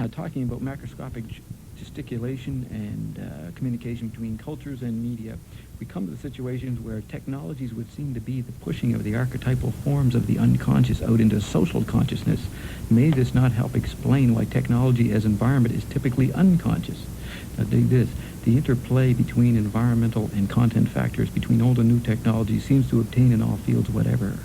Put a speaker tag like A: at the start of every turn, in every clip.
A: talking about macroscopic gesticulation and communication between cultures and media, we come to the situations where technologies would seem to be the pushing of the archetypal forms of the unconscious out into social consciousness. May this not help explain why technology as environment is typically unconscious? Now dig this. The interplay between environmental and content factors between old and new technology seems to obtain in all fields whatever.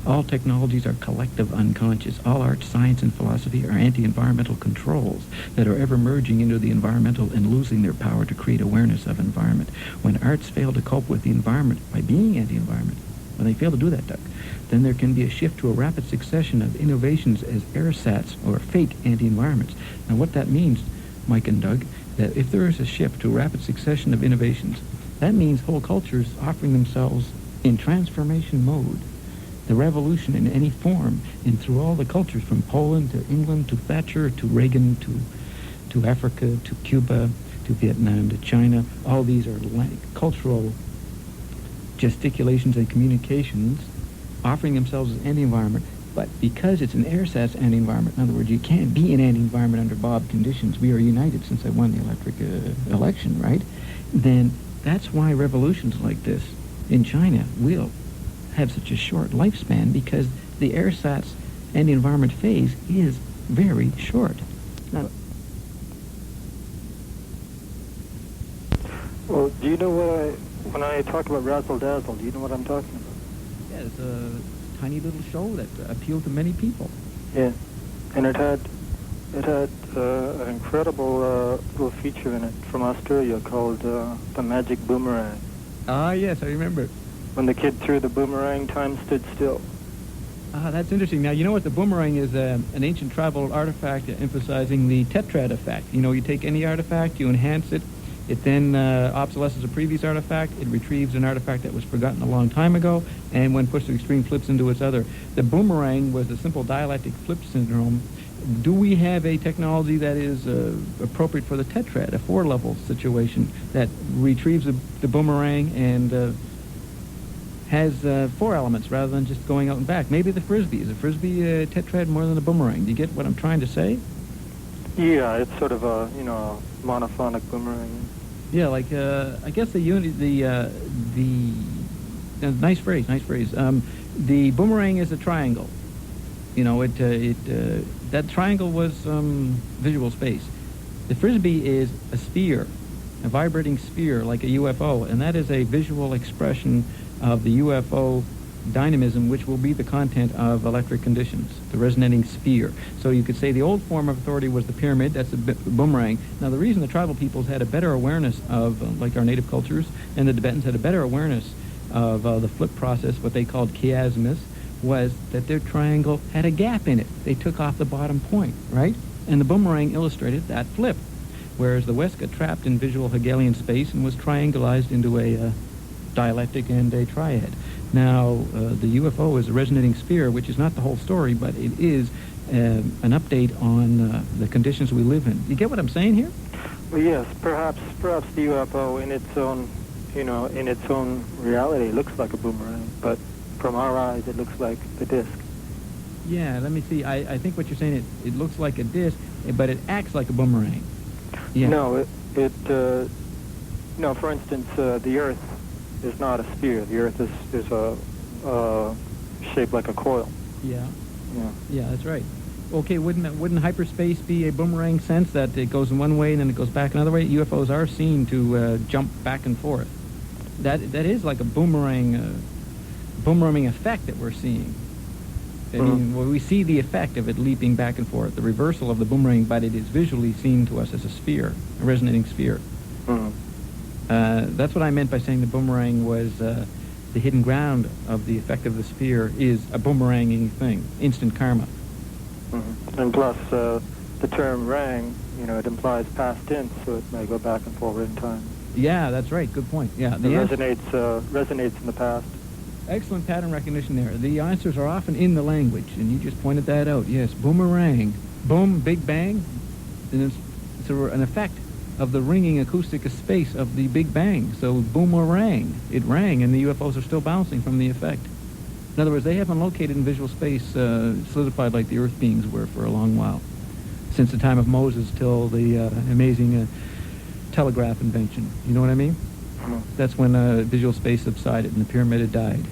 A: All technologies are collective unconscious. All art, science, and philosophy are anti-environmental controls that are ever merging into the environmental and losing their power to create awareness of environment. When arts fail to cope with the environment by being anti-environment, when they fail to do that, Doug, then there can be a shift to a rapid succession of innovations as ersatz or fake anti-environments. Now what that means, Mike and Doug, that if there is a shift to a rapid succession of innovations, that means whole cultures offering themselves in transformation mode. The revolution in any form, and through all the cultures, from Poland to England to Thatcher to Reagan to Africa to Cuba to Vietnam to China, all these are cultural gesticulations and communications offering themselves as anti-environment. But because it's an ersatz anti-environment, in other words, you can't be an anti-environment under Bob conditions, we are united since I won the electric election, right? Then that's why revolutions like this in China will have such a short lifespan, because the ersatz anti-environment phase is very short. Now,
B: well, do you know when I talk about razzle dazzle, do you know what I'm talking about?
A: yeah, it's a tiny little show that appealed to many people.
B: Yeah, and it had an incredible little feature in it from Australia called the Magic Boomerang.
A: Ah, yes, I remember.
B: When the kid threw the boomerang, time stood still.
A: Ah, that's interesting. Now, you know what? The boomerang is an ancient tribal artifact emphasizing the tetrad effect. You know, you take any artifact, you enhance it, it then obsolesces a previous artifact, it retrieves an artifact that was forgotten a long time ago, and when pushed to extreme, flips into its other. The boomerang was a simple dialectic flip syndrome. Do we have a technology that is appropriate for the tetrad, a four-level situation that retrieves the boomerang and has four elements rather than just going out and back? Maybe the Frisbee. Is a Frisbee a tetrad more than a boomerang? Do you get what I'm trying to say?
B: Yeah, it's sort of a, monophonic boomerang.
A: Yeah, like, I guess nice phrase. The boomerang is a triangle. You know, that triangle was visual space. The Frisbee is a sphere, a vibrating sphere like a UFO, and that is a visual expression of the UFO dynamism, which will be the content of electric conditions, the resonating sphere. So you could say the old form of authority was the pyramid, that's the boomerang. Now the reason the tribal peoples had a better awareness of, like our native cultures, and the Tibetans had a better awareness of the flip process, what they called chiasmus, was that their triangle had a gap in it. They took off the bottom point, right? And the boomerang illustrated that flip, whereas the West got trapped in visual Hegelian space and was triangulized into a dialectic and a triad. Now, the UFO is a resonating sphere, which is not the whole story, but it is an update on the conditions we live in. You get what I'm saying here?
B: Well, yes, perhaps the UFO in its own, in its own reality looks like a boomerang, but from our eyes it looks like a disc.
A: Yeah, let me see. I think what you're saying, it looks like a disc, but it acts like a boomerang. Yeah.
B: No, for instance, the Earth is not a sphere. The Earth is a shaped like a coil.
A: Yeah. Yeah, that's right. Okay, wouldn't hyperspace be a boomerang sense that it goes in one way and then it goes back another way? UFOs are seen to jump back and forth. That is like a boomerang effect that we're seeing. I mean, well, we see the effect of it leaping back and forth, the reversal of the boomerang, but it is visually seen to us as a sphere, a resonating sphere. That's what I meant by saying the boomerang was the hidden ground of the effect of the sphere is a boomeranging thing, instant karma.
B: And plus, the term rang, it implies past tense, so it may go back and forward in time.
A: Yeah, that's right. Good point. Yeah,
B: it resonates in the past. Excellent
A: pattern recognition there. The answers are often in the language, and you just pointed that out. Yes, boomerang. Boom, big bang. And it's an effect of the ringing acoustic space of the Big Bang. So boomerang. It rang, and the UFOs are still bouncing from the effect. In other words, they haven't located in visual space solidified like the Earth beings were for a long while. since the time of Moses till the amazing telegraph invention. You know what I mean? That's when visual space subsided and the pyramid had died.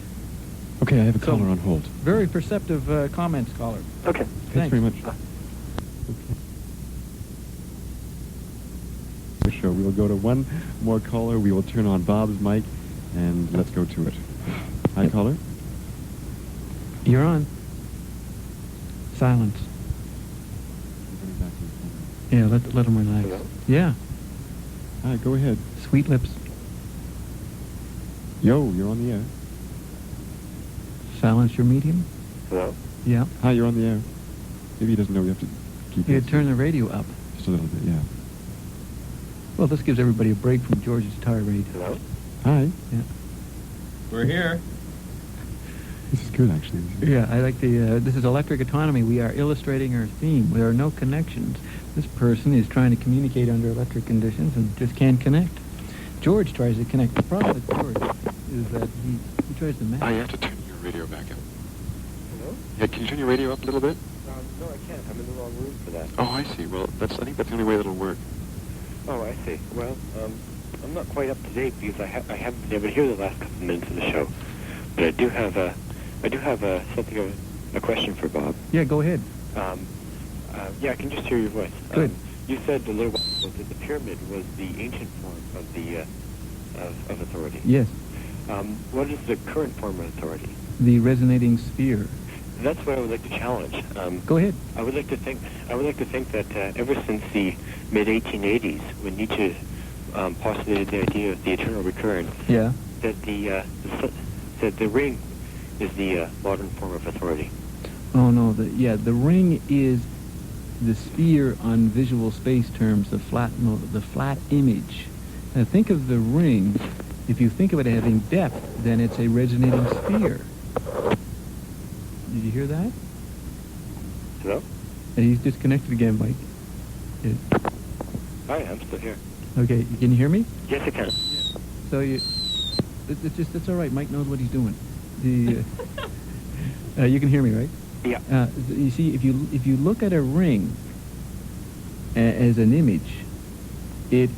C: Okay, I have a caller on hold.
A: Very perceptive comments, caller.
B: Okay.
C: Thanks very much.
B: Bye.
C: The show. We will go to one more caller. We will turn on Bob's mic, and let's go to it. Hi, caller.
A: You're on. Silence. Yeah, let them relax.
B: Hello?
A: Yeah.
C: Hi, go ahead.
A: Sweet lips.
C: Yo, you're on the air.
A: Silence your medium.
B: Hello?
A: Yeah.
C: Hi, you're on the air. Maybe he doesn't know we have to keep
A: You
C: it.
A: turn the radio up.
C: Just a little bit, yeah.
A: Well, this gives everybody a break from George's tirade.
B: Hello?
C: Hi.
A: Yeah.
D: We're here.
C: This is good, actually.
A: Yeah, I like the, this is electric autonomy. We are illustrating our theme. There are no connections. This person is trying to communicate under electric conditions and just can't connect. George tries to connect. The problem with George is that he tries to match.
C: You have to turn your radio back up.
B: Hello?
C: Yeah, can you turn your radio up a little bit?
B: No, I can't. I'm in the wrong room for that.
C: Oh, I see. Well, I think that's the only way that'll work.
E: Oh, I see. Well, I'm not quite up to date because I haven't been able to hear the last couple of minutes of the show, but I do have something of a question for Bob.
A: Yeah, go ahead.
E: Yeah, I can just hear your voice.
A: Good.
E: You said a little while ago that the pyramid was the ancient form of the of authority.
A: Yes.
E: What is the current form of authority?
A: The resonating sphere.
E: That's what I would like to challenge.
A: Go ahead.
E: I would like to think that ever since the mid 1880s, when Nietzsche postulated the idea of the eternal recurrence,
A: Yeah.
E: that the ring is the modern form of authority.
A: Oh, no. The ring is the sphere on visual space terms, the flat image. Now, think of the ring. If you think of it as having depth, then it's a resonating sphere. Did you hear that?
E: Hello?
A: And he's disconnected again, Mike. Yeah.
E: Hi, I'm still here.
A: Okay, can you hear me?
E: Yes, I can.
A: So it's all right. Mike knows what he's doing. The you can hear me, right?
E: Yeah.
A: You see, if you look at a ring as an image, it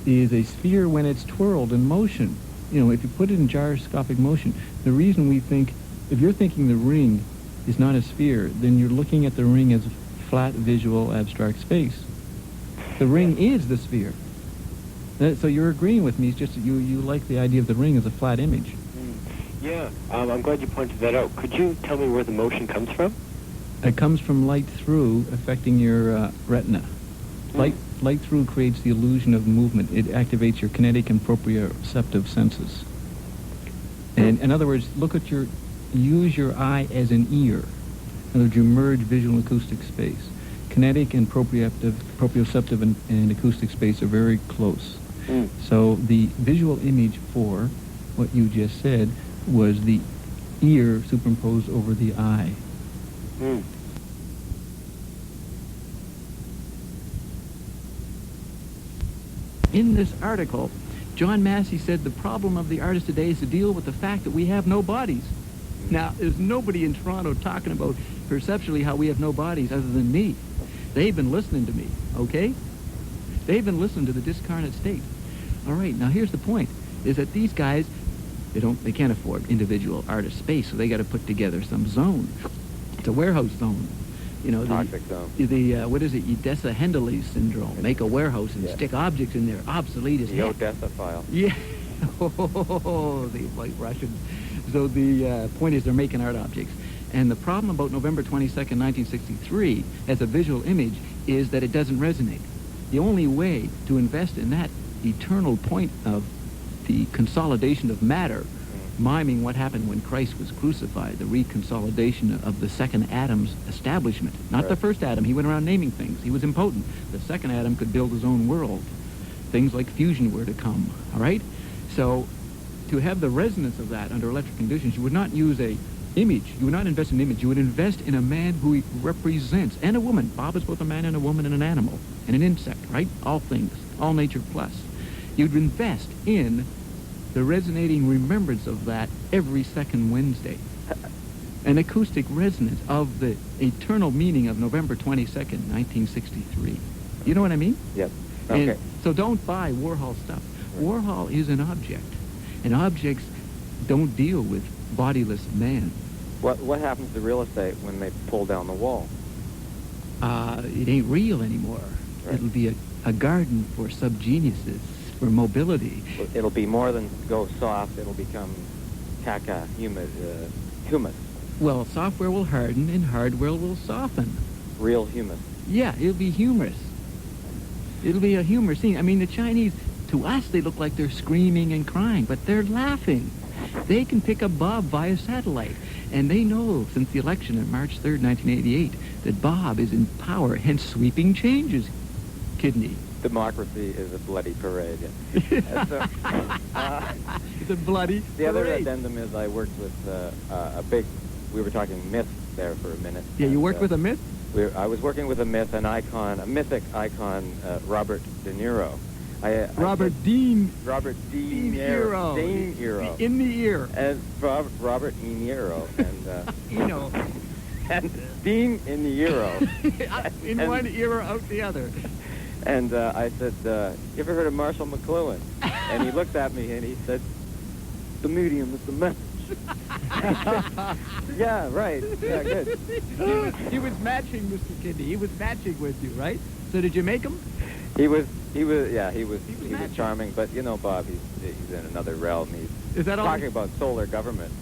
A: is a sphere when it's twirled in motion. You know, if you put it in gyroscopic motion, the reason we think, if you're thinking the ring is not a sphere, then you're looking at the ring as flat, visual, abstract space. The ring is the sphere. So you're agreeing with me. It's just that you like the idea of the ring as a flat image.
E: Yeah, I'm glad you pointed that out. Could you tell me where the motion comes from?
A: It comes from light through affecting your retina. Light through creates the illusion of movement. It activates your kinetic and proprioceptive senses. And in other words, use your eye as an ear. In other words, you merge visual and acoustic space. Kinetic and proprioceptive and acoustic space are very close. So the visual image for what you just said was the ear superimposed over the eye. In this article, John Massey said the problem of the artist today is to deal with the fact that we have no bodies. Now, there's nobody in Toronto talking about perceptually how we have no bodies other than me. They've been listening to me, okay? They've been listening to the discarnate state. All right, now here's the point, is that these guys, they can't afford individual artist space, so they got to put together some zone. It's a warehouse zone. You know,
E: Toxic zone.
A: What is it, Odessa-Hendeley syndrome. Make a warehouse and stick objects in there, obsolete as
E: The
A: heck.
E: Odessa file.
A: Yeah. Oh, the white Russians. So the point is they're making art objects. And the problem about November 22nd, 1963, as a visual image, is that it doesn't resonate. The only way to invest in that eternal point of the consolidation of matter, miming what happened when Christ was crucified, the reconsolidation of the second Adam's establishment. Not the first Adam. He went around naming things. He was impotent. The second Adam could build his own world. Things like fusion were to come, all right? So to have the resonance of that under electric conditions, you would not use a image. You would not invest in an image. You would invest in a man who he represents, and a woman. Bob is both a man and a woman and an animal, and an insect, right? All things, all nature plus. You'd invest in the resonating remembrance of that every second Wednesday. an acoustic resonance of the eternal meaning of November 22nd, 1963. You know what I mean?
F: Yep.
A: And
F: Okay.
A: so don't buy Warhol stuff.
F: Right.
A: Warhol is an object, and objects don't deal with bodiless man.
F: What happens to real estate when they pull down the wall?
A: It ain't real anymore.
F: Right.
A: It'll be a garden for subgeniuses, for mobility.
F: It'll be more than go soft. It'll become caca, humus.
A: Well, software will harden and hardware will soften.
F: Real humus.
A: Yeah, it'll be humorous. It'll be a humor scene. I mean, the Chinese, to us, they look like they're screaming and crying, but they're laughing. They can pick up Bob via satellite, and they know since the election on March 3rd, 1988, that Bob is in power, hence sweeping changes. Kidney.
F: Democracy is a bloody parade. And so,
A: It's a bloody
F: the other
A: parade.
F: addendum is I worked with we were talking myth there for a minute.
A: Yeah, you
F: and,
A: worked with a myth?
F: I was working with a mythic icon, Robert De Niro.
A: Robert Dean
F: Robert De
A: Niro.
F: De Niro.
A: In the ear.
F: And Robert De Niro. And,
A: You know.
F: and Dean in the Euro.
A: In
F: And-
A: one ear, out the other.
F: And I said, you ever heard of Marshall McLuhan? And he looked at me and he said, the medium is the message. Yeah, right. Yeah, good.
A: He was matching Mr. Kidney. He was matching with you, right? So did you make him?
F: He was
A: magic.
F: charming, but you know, Bob, he's in another realm. He's
A: Is that all?
F: talking about solar government.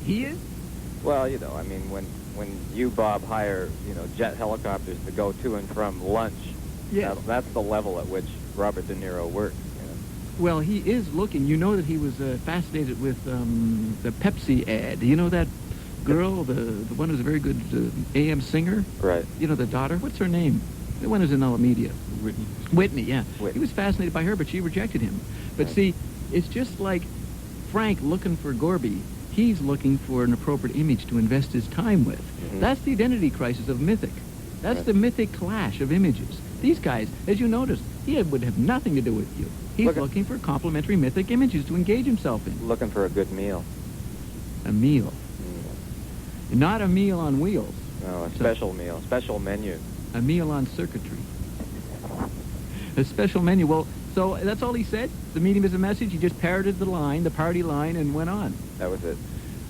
A: He is?
F: Well, you know, I mean, when you, Bob, hire, jet helicopters to go to and from lunch,
A: Yeah.
F: that's the level at which Robert De Niro works.
A: Well, he is looking. You know that he was fascinated with the Pepsi ad. You know that girl, the one who's a very good AM singer?
F: Right.
A: You know the daughter? What's her name? The one who's in Alameda.
C: Whitney.
A: Whitney, yeah.
F: Whitney.
A: He was fascinated by her, but she rejected him. But
F: Right.
A: see, it's just like Frank looking for Gorby. He's looking for an appropriate image to invest his time with.
F: Mhm.
A: That's the identity crisis of Mythic. That's
F: Right.
A: the Mythic clash of images. These guys, as you notice, would have nothing to do with you. He's
F: Look at-
A: looking for complementary Mythic images to engage himself in.
F: Looking for a good meal.
A: A meal.
F: Mm.
A: Not a meal on wheels.
F: No, a special meal, special menu.
A: A meal on circuitry. A special menu. Well, so that's all he said? The medium is a message? He just parroted the line, the party line, and went on.
F: That was it.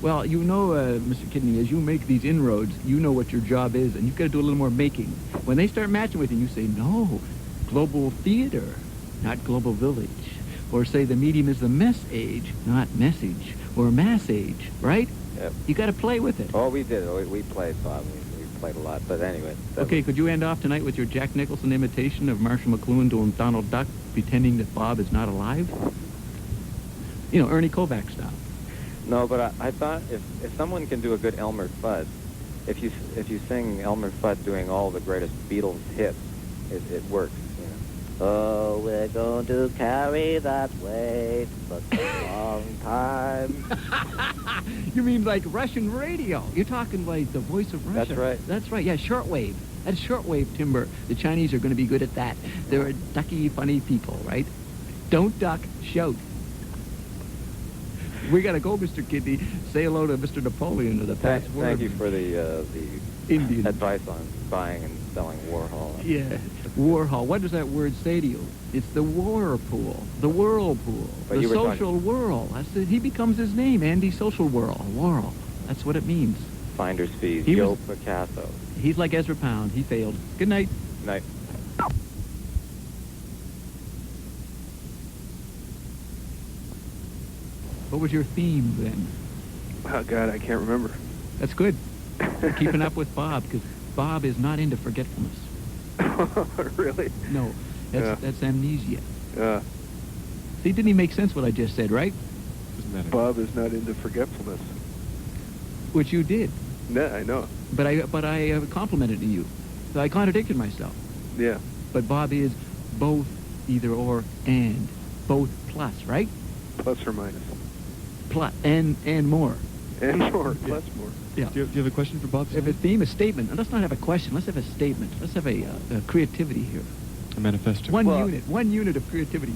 A: Well, you know, Mr. Kidney, as you make these inroads, you know what your job is, and you've got to do a little more making. When they start matching with you, you say, no, global theater, not global village. Or say the medium is the mess age, not message, or mass age, right?
F: Yep.
A: You got to play with it.
F: Oh, we did. We played, Bob. We played a lot. But anyway. that
A: Okay,
F: was-
A: could you end off tonight with your Jack Nicholson imitation of Marshall McLuhan doing Donald Duck, pretending that Bob is not alive? You know, Ernie Kovac style.
F: No, but I thought if someone can do a good Elmer Fudd, if you sing Elmer Fudd doing all the greatest Beatles hits, it works. You know. Oh, we're going to carry that weight for a long time.
A: You mean like Russian radio? You're talking like the voice of Russia.
F: That's right.
A: That's right, yeah, shortwave. That's shortwave timber. The Chinese are going to be good at that. They're ducky, funny people, right? Don't duck, shout. We got to go, Mr. Kidney. Say hello to Mr. Napoleon of the past war.
F: Thank you for the
A: Indian.
F: advice on buying and selling Warhol.
A: Yeah, Warhol. What does that word say to you? It's the whirlpool, the whirlpool,
F: But
A: the
F: you were
A: social whirl. That's it. He becomes his name, Andy Social Whirl. That's what it means.
F: Finder's fees,
A: He
F: Joe
A: was-
F: Picasso.
A: He's like Ezra Pound. He failed. Good night.
F: Night.
A: What was your theme then?
B: Oh, God, I can't remember.
A: That's good. Keeping up with Bob, because Bob is not into forgetfulness.
B: Really?
A: No, that's amnesia.
B: Yeah.
A: See, didn't he make sense what I just said, right?
C: Doesn't matter.
B: Bob is not into forgetfulness.
A: Which you did.
B: No, I know.
A: But I complimented you. So I contradicted myself.
B: Yeah.
A: But Bob is both, either or, and. Both plus, right?
B: Plus or minus.
A: Plus, and more.
B: And more. Plus more.
A: Yeah.
C: Do you have a question for Bob?
A: If a theme, a statement. And let's not have a question. Let's have a statement. Let's have a creativity here.
C: A manifesto.
A: One unit of creativity.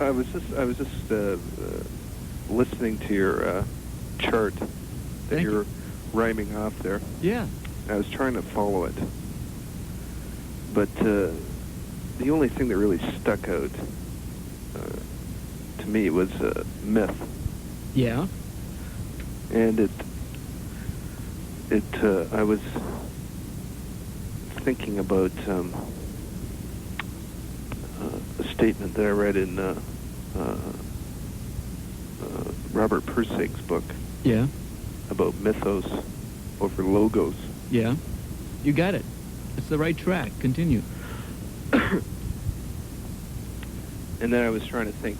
B: I was just listening to your chart
G: that
A: Thank
G: you're rhyming off there.
A: Yeah.
G: I was trying to follow it. But the only thing that really stuck out to me was myth.
A: Yeah.
G: And I was thinking about a statement that I read in Robert Persig's book
A: Yeah.
G: about mythos over logos.
A: Yeah. You got it. It's the right track. Continue.
G: And then I was trying to think,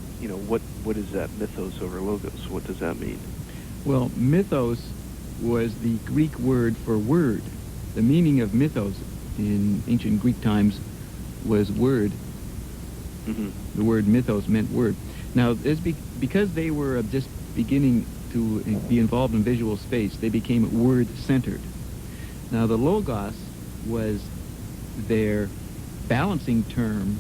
G: what is that mythos over logos? What does that mean?
A: Well, mythos was the Greek word for word. The meaning of mythos in ancient Greek times was word.
G: Mm-hmm.
A: The word mythos meant word. Now, because they were just beginning to be involved in visual space, they became word-centered. Now, the logos was their balancing term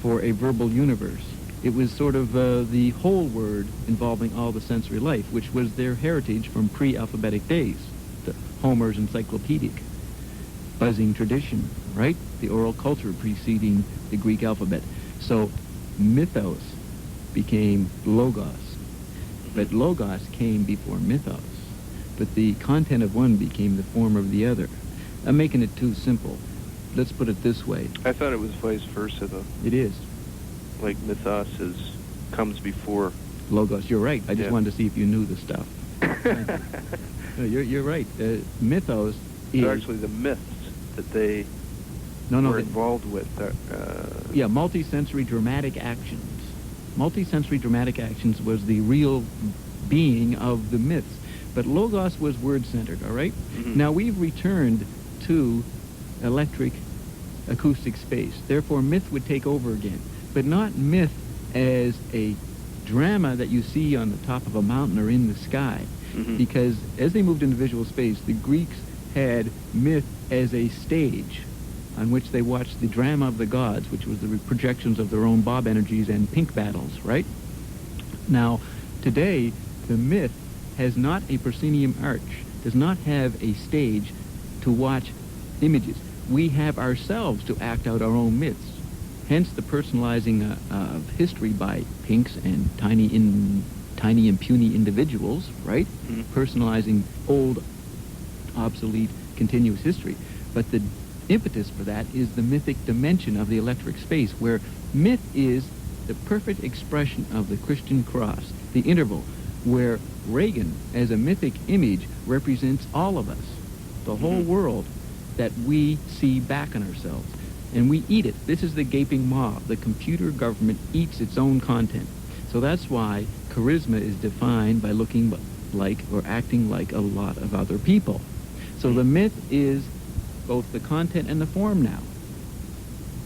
A: for a verbal universe. It was sort of the whole word involving all the sensory life, which was their heritage from pre-alphabetic days, the Homer's encyclopedic buzzing tradition, right? The oral culture preceding the Greek alphabet. So mythos became logos, but logos came before mythos. But the content of one became the form of the other. I'm making it too simple. Let's put it this way.
G: I thought it was vice versa, though.
A: It is.
G: Like mythos comes before.
A: Logos, you're right. I just
G: Yeah.
A: wanted to see if you knew the stuff. No, you're right. Mythos is...
G: They're actually the myths that they were
A: they-
G: involved with.
A: Yeah, multisensory dramatic actions. Multisensory dramatic actions was the real being of the myths. But logos was word-centered, all right?
G: Mhm.
A: Now, we've returned to electric acoustic space. Therefore, myth would take over again. But not myth as a drama that you see on the top of a mountain or in the sky.
G: Mhm.
A: Because as they moved into visual space, the Greeks had myth as a stage on which they watched the drama of the gods, which was the projections of their own Bob energies and pink battles, right? Now, today, the myth has not a proscenium arch, does not have a stage to watch images. We have ourselves to act out our own myths. Hence the personalizing of history by pinks and tiny and puny individuals, right?
G: Mhm.
A: Personalizing old, obsolete, continuous history. But the impetus for that is the mythic dimension of the electric space, where myth is the perfect expression of the Christian cross, the interval, where Reagan, as a mythic image, represents all of us, the whole world that we see back on ourselves. And we eat it. This is the gaping maw. The computer government eats its own content. So that's why charisma is defined by looking like or acting like a lot of other people. So the myth is both the content and the form now.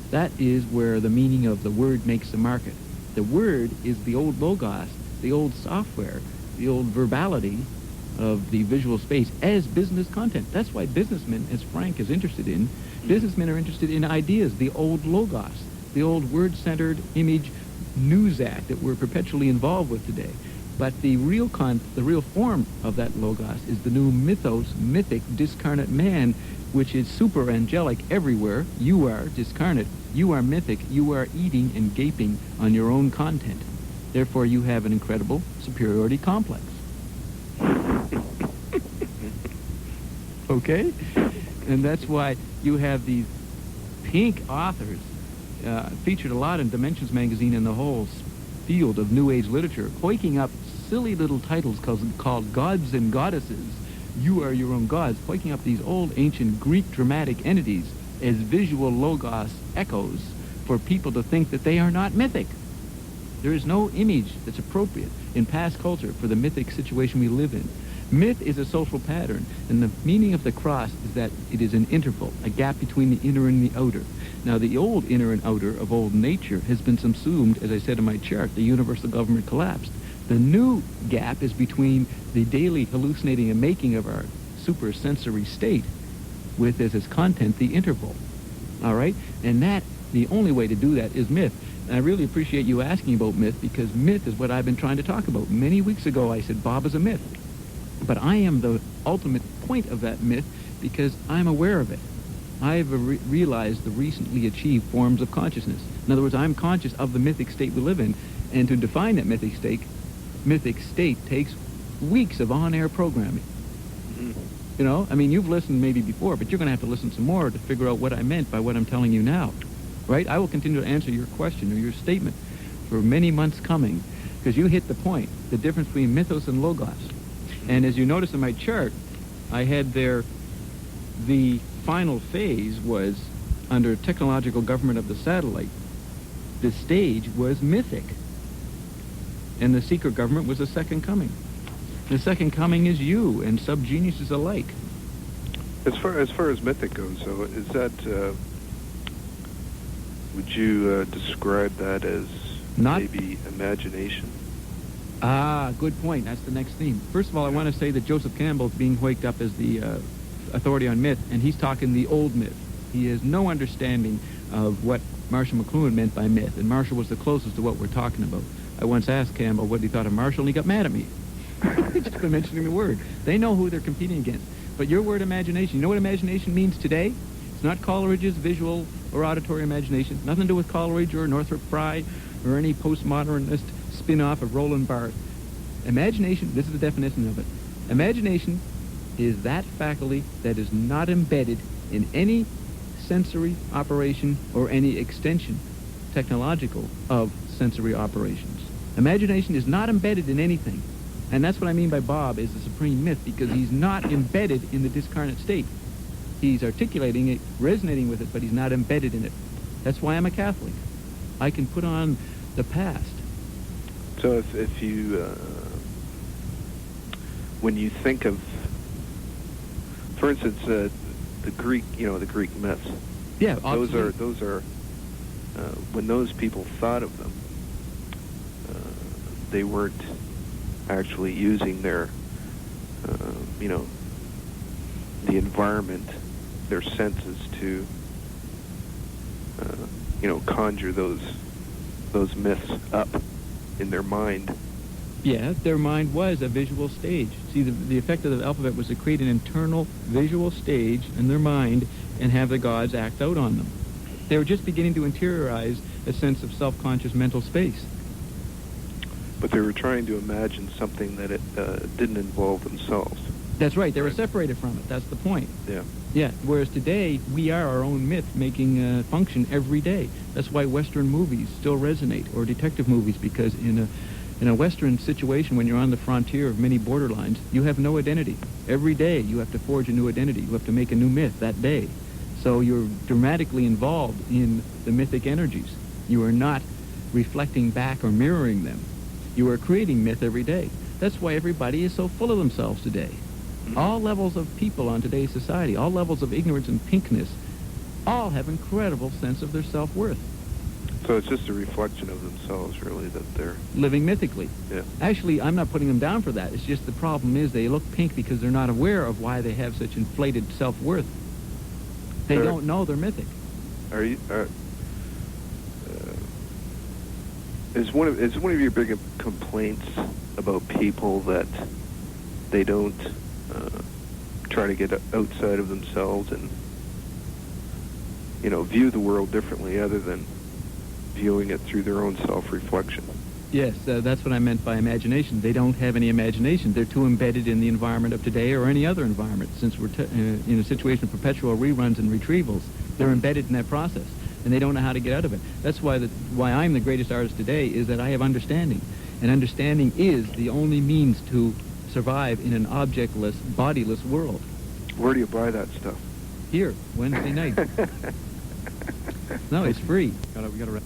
A: That is where the meaning of the word makes the market. The word is the old logos, the old software, the old verbality of the visual space as business content. That's why businessmen, as Frank is interested in, businessmen are interested in ideas, the old logos, the old word-centered image news act that we're perpetually involved with today. But the real form of that logos is the new mythos, mythic, discarnate man, which is super angelic everywhere. You are discarnate. You are mythic. You are eating and gaping on your own content. Therefore, you have an incredible superiority complex. Okay? And that's why you have these pink authors featured a lot in Dimensions magazine and the whole field of New Age literature, hoiking up silly little titles called Gods and Goddesses. You are your own gods, hoiking up these old ancient Greek dramatic entities as visual logos echoes for people to think that they are not mythic. There is no image that's appropriate in past culture for the mythic situation we live in. Myth is a social pattern, and the meaning of the cross is that it is an interval, a gap between the inner and the outer. Now, the old inner and outer of old nature has been subsumed, as I said in my chart. The universal government collapsed. The new gap is between the daily hallucinating and making of our supersensory state with, as its content, the interval. All right? And the only way to do that is myth. And I really appreciate you asking about myth, because myth is what I've been trying to talk about. Many weeks ago, I said Bob is a myth. But I am the ultimate point of that myth because I'm aware of it. I've realized the recently achieved forms of consciousness. In other words, I'm conscious of the mythic state we live in, and to define that mythic state takes weeks of on-air programming. You know, I mean, you've listened maybe before, but you're going to have to listen some more to figure out what I meant by what I'm telling you now, right? I will continue to answer your question or your statement for many months coming, because you hit the point, the difference between mythos and logos. And as you notice in my chart, I had there the final phase was under technological government of the satellite. The stage was mythic, and the secret government was the second coming. The second coming is you and sub-geniuses alike.
G: As far as mythic goes, so is that, would you describe that as maybe imagination?
A: Ah, good point. That's the next theme. First of all, I want to say that Joseph Campbell is being waked up as the authority on myth, and he's talking the old myth. He has no understanding of what Marshall McLuhan meant by myth, and Marshall was the closest to what we're talking about. I once asked Campbell what he thought of Marshall, and he got mad at me. Just for mentioning the word. They know who they're competing against. But your word imagination, you know what imagination means today? It's not Coleridge's visual or auditory imagination. Nothing to do with Coleridge or Northrop Frye or any postmodernist spin-off of Roland Barthes. Imagination, this is the definition of it. Imagination is that faculty that is not embedded in any sensory operation or any extension, technological, of sensory operations. Imagination is not embedded in anything. And that's what I mean by Bob is the supreme myth, because he's not embedded in the discarnate state. He's articulating it, resonating with it, but he's not embedded in it. That's why I'm a Catholic. I can put on the past.
G: So if you, when you think of, for instance, the Greek, the Greek myths.
A: Yeah,
G: those are when those people thought of them, they weren't actually using their, the environment, their senses to, conjure those myths up in their mind.
A: Yeah, their mind was a visual stage. See, the effect of the alphabet was to create an internal visual stage in their mind and have the gods act out on them. They were just beginning to interiorize a sense of self-conscious mental space.
G: But they were trying to imagine something that it didn't involve themselves.
A: That's right. They were separated from it. That's the point.
G: Yeah.
A: Yeah. Whereas today, we are our own myth making function every day. That's why Western movies still resonate, or detective movies, because in a Western situation, when you're on the frontier of many borderlines, you have no identity. Every day, you have to forge a new identity. You have to make a new myth that day. So you're dramatically involved in the mythic energies. You are not reflecting back or mirroring them. You are creating myth every day. That's why everybody is so full of themselves today. All levels of people on today's society, all levels of ignorance and pinkness, all have incredible sense of their self-worth.
G: So it's just a reflection of themselves, really, that they're
A: living mythically.
G: Yeah.
A: Actually, I'm not putting them down for that. It's just the problem is they look pink because they're not aware of why they have such inflated self-worth. They don't know they're mythic.
G: Is one of your big complaints about people that they don't try to get outside of themselves and view the world differently, other than viewing it through their own self-reflection?
A: Yes, that's what I meant by imagination. They don't have any imagination. They're too embedded in the environment of today or any other environment. Since we're in a situation of perpetual reruns and retrievals, they're embedded in that process, and they don't know how to get out of it. That's why I'm the greatest artist today, is that I have understanding. And understanding is the only means to survive in an objectless, bodiless world.
G: Where do you buy that stuff?
A: Here, Wednesday night. No, it's free.
C: We gotta